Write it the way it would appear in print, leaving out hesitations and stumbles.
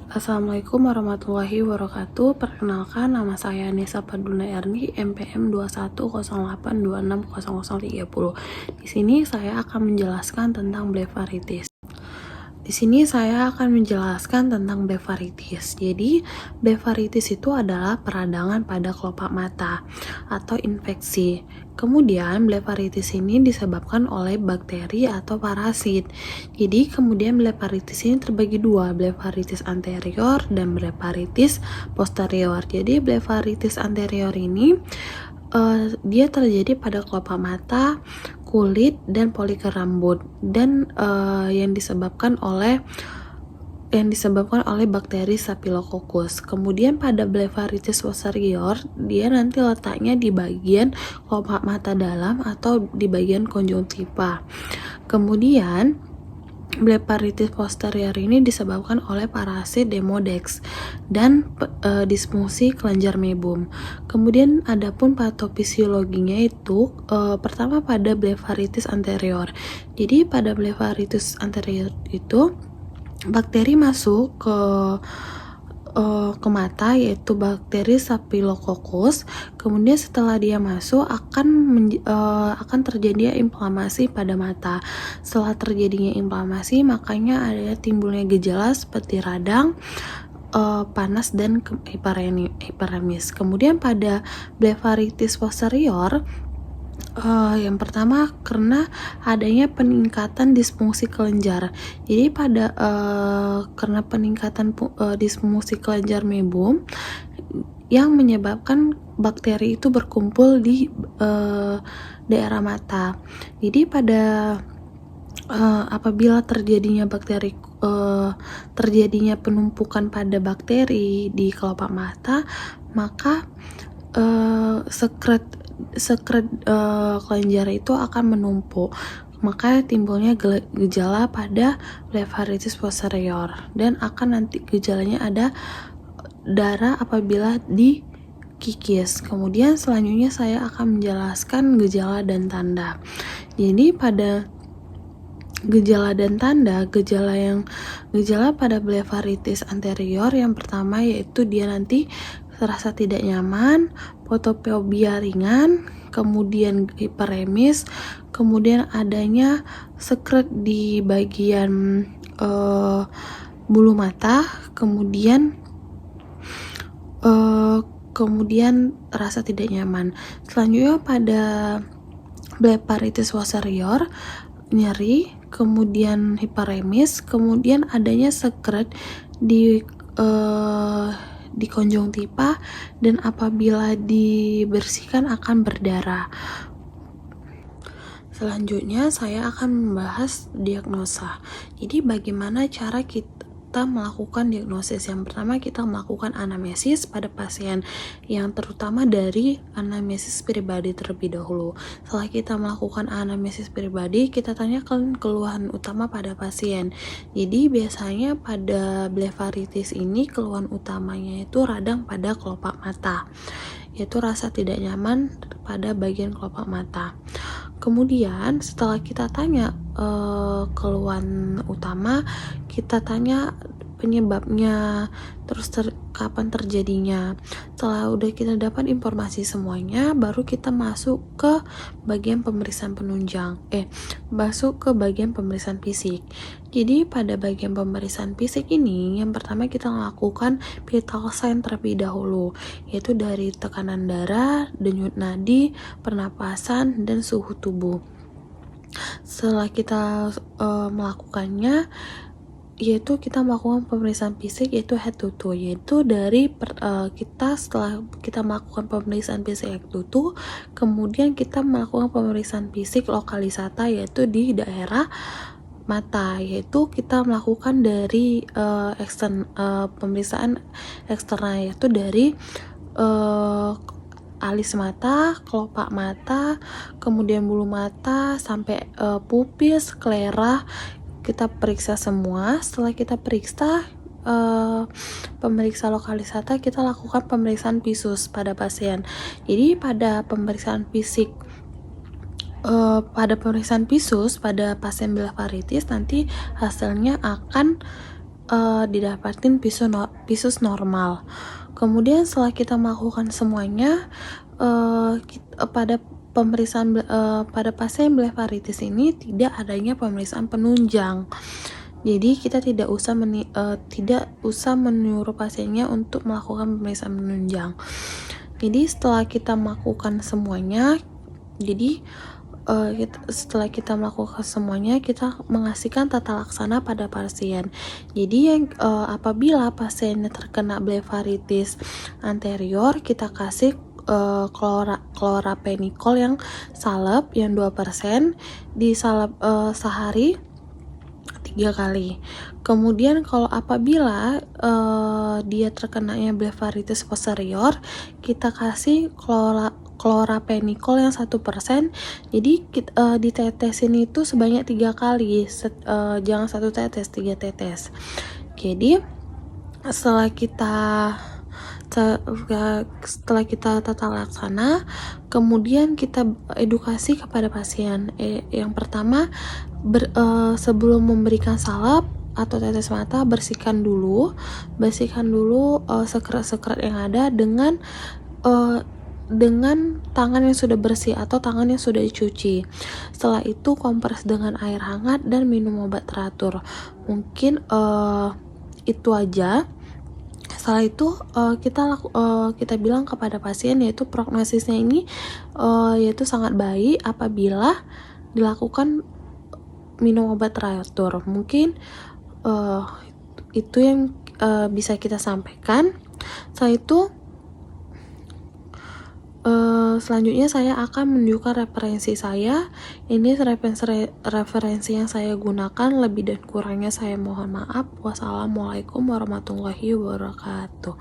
Assalamualaikum warahmatullahi wabarakatuh. Perkenalkan, nama saya Nisa Paduna Erni, MPM 2108260030. Di sini saya akan menjelaskan tentang blefaritis. Jadi, blefaritis itu adalah peradangan pada kelopak mata atau infeksi. Kemudian, blefaritis ini disebabkan oleh bakteri atau parasit. Jadi, kemudian blefaritis ini terbagi dua, blefaritis anterior dan blefaritis posterior. Jadi, blefaritis anterior ini dia terjadi pada kelopak mata, kulit, dan folikel rambut, dan yang disebabkan oleh bakteri Staphylococcus. Kemudian pada blefaritis posterior, dia nanti letaknya di bagian kelopak mata dalam atau di bagian konjungtiva. Kemudian blefaritis posterior ini disebabkan oleh parasit Demodex dan disfungsi kelenjar mebum. Kemudian adapun patofisiologinya itu pertama pada blefaritis anterior. Jadi pada blefaritis anterior itu bakteri masuk ke mata, yaitu bakteri Staphylococcus. Kemudian setelah dia masuk akan terjadi inflamasi pada mata. Setelah terjadinya inflamasi, makanya ada timbulnya gejala seperti radang, panas, dan hiperemis. Kemudian pada blefaritis posterior, yang pertama karena adanya peningkatan disfungsi kelenjar. Jadi karena peningkatan disfungsi kelenjar mebum yang menyebabkan bakteri itu berkumpul di daerah mata. Jadi apabila terjadinya penumpukan pada bakteri di kelopak mata, maka sekret kelenjar itu akan menumpuk, maka timbulnya gejala pada blefaritis posterior, dan akan nanti gejalanya ada darah apabila dikikis. Kemudian selanjutnya saya akan menjelaskan gejala dan tanda. Jadi pada gejala dan tanda, gejala pada blefaritis anterior yang pertama yaitu dia nanti terasa tidak nyaman, fotofobia ringan, kemudian hiperemis, kemudian adanya sekret di bagian bulu mata, kemudian rasa tidak nyaman. Selanjutnya pada blefaritis posterior, nyeri, kemudian hiperemis, kemudian adanya sekret di konjungtiva, dan apabila dibersihkan akan berdarah. Selanjutnya saya akan membahas diagnosa. Jadi bagaimana cara kita melakukan diagnosis? Yang pertama, kita melakukan anamnesis pada pasien, yang terutama dari anamnesis pribadi terlebih dahulu. Setelah kita melakukan anamnesis pribadi, kita tanyakan keluhan utama pada pasien. Jadi biasanya pada blefaritis ini keluhan utamanya itu radang pada kelopak mata, yaitu rasa tidak nyaman pada bagian kelopak mata. Kemudian setelah kita tanya keluhan utama, kita tanya penyebabnya, terus kapan terjadinya. Setelah udah kita dapat informasi semuanya, baru kita masuk ke bagian pemeriksaan pemeriksaan fisik. Jadi pada bagian pemeriksaan fisik ini, yang pertama kita melakukan vital sign terlebih dahulu, yaitu dari tekanan darah, denyut nadi, pernapasan, dan suhu tubuh. Setelah kita melakukannya, yaitu kita melakukan pemeriksaan fisik yaitu head to toe, yaitu dari setelah kita melakukan pemeriksaan fisik head to toe, kemudian kita melakukan pemeriksaan fisik lokalisata yaitu di daerah mata, yaitu kita melakukan dari pemeriksaan eksternal, yaitu dari alis mata, kelopak mata, kemudian bulu mata, sampai pupil, sklera, kita periksa semua. Setelah kita periksa pemeriksa lokalisata, kita lakukan pemeriksaan visus pada pasien. Jadi pada pemeriksaan visus pada pasien blefaritis, nanti hasilnya akan didapatin pisus normal. Kemudian setelah kita melakukan semuanya, pada pemeriksaan pada pasien blefaritis ini tidak adanya pemeriksaan penunjang. Jadi kita tidak usah menyuruh pasiennya untuk melakukan pemeriksaan penunjang. Jadi setelah kita melakukan semuanya, setelah kita melakukan semuanya, kita mengasihkan tata laksana pada pasien. Jadi apabila pasiennya terkena blefaritis anterior, kita kasih chloramphenicol yang salep yang 2%, disalep sehari 3 kali. Kemudian kalau apabila dia terkenanya blefaritis posterior, kita kasih chloramphenicol yang 1%. Jadi ditetesin itu sebanyak 3 kali, jangan 1 tetes, 3 tetes. Jadi setelah kita tata laksana, kemudian kita edukasi kepada pasien. Yang pertama, sebelum memberikan salep atau tetes mata, bersihkan dulu sekret-sekret yang ada dengan tangan yang sudah bersih atau tangan yang sudah dicuci. Setelah itu kompres dengan air hangat dan minum obat teratur. Mungkin itu aja. Setelah itu kita bilang kepada pasien, yaitu prognosisnya ini yaitu sangat baik apabila dilakukan minum obat teratur. Mungkin itu yang bisa kita sampaikan. Setelah itu selanjutnya saya akan menunjukkan referensi saya. Ini referensi yang saya gunakan, lebih dan kurangnya saya mohon maaf. Wassalamualaikum warahmatullahi wabarakatuh.